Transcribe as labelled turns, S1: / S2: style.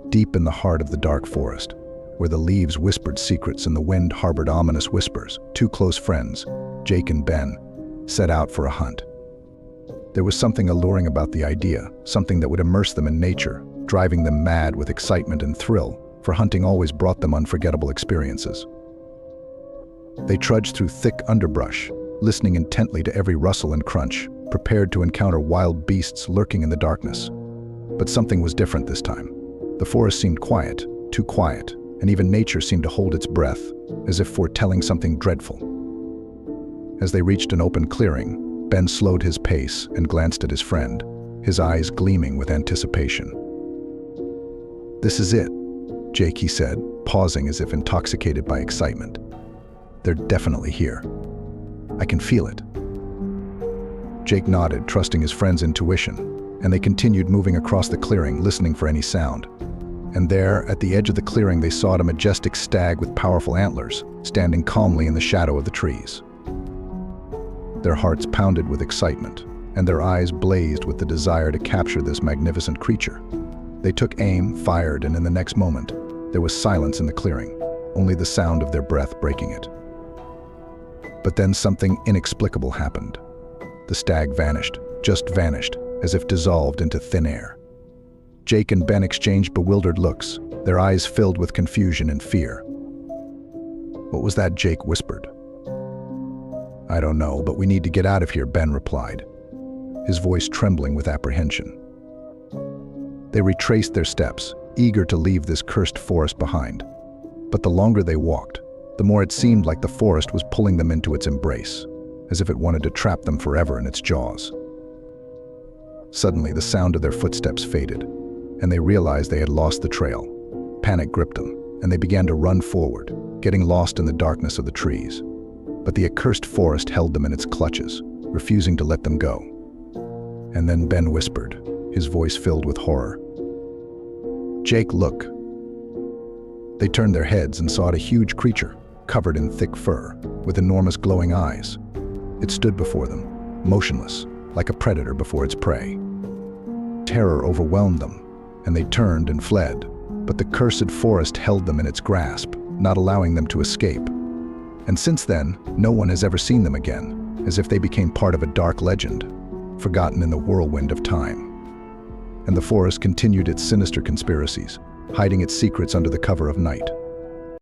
S1: deep in the heart of the dark forest, where the leaves whispered secrets and the wind harbored ominous whispers, two close friends, Jake and Ben, set out for a hunt. There was something alluring about the idea, something that would immerse them in nature, driving them mad with excitement and thrill, for hunting always brought them unforgettable experiences. They trudged through thick underbrush, listening intently to every rustle and crunch, prepared to encounter wild beasts lurking in the darkness. But something was different this time. The forest seemed quiet, too quiet, and even nature seemed to hold its breath, as if foretelling something dreadful. As they reached an open clearing, Ben slowed his pace and glanced at his friend, his eyes gleaming with anticipation. "This is it," Jake, he said, pausing as if intoxicated by excitement. "They're definitely here. I can feel it." Jake nodded, trusting his friend's intuition, and they continued moving across the clearing, listening for any sound. And there, at the edge of the clearing, they saw a majestic stag with powerful antlers, standing calmly in the shadow of the trees. Their hearts pounded with excitement, and their eyes blazed with the desire to capture this magnificent creature. They took aim, fired, and in the next moment, there was silence in the clearing, only the sound of their breath breaking it. But then something inexplicable happened. The stag vanished, just vanished, as if dissolved into thin air. Jake and Ben exchanged bewildered looks, their eyes filled with confusion and fear. "What was that?" Jake whispered. "I don't know, but we need to get out of here," Ben replied, his voice trembling with apprehension. They retraced their steps, eager to leave this cursed forest behind. But the longer they walked, the more it seemed like the forest was pulling them into its embrace, as if it wanted to trap them forever in its jaws. Suddenly, the sound of their footsteps faded, and they realized they had lost the trail. Panic gripped them, and they began to run forward, getting lost in the darkness of the trees. But the accursed forest held them in its clutches, refusing to let them go. And then Ben whispered, his voice filled with horror. "Jake, look." They turned their heads and saw a huge creature, covered in thick fur, with enormous glowing eyes. It stood before them, motionless, like a predator before its prey. Terror overwhelmed them, and they turned and fled, but the cursed forest held them in its grasp, not allowing them to escape. And since then, no one has ever seen them again, as if they became part of a dark legend, forgotten in the whirlwind of time. And the forest continued its sinister conspiracies, hiding its secrets under the cover of night.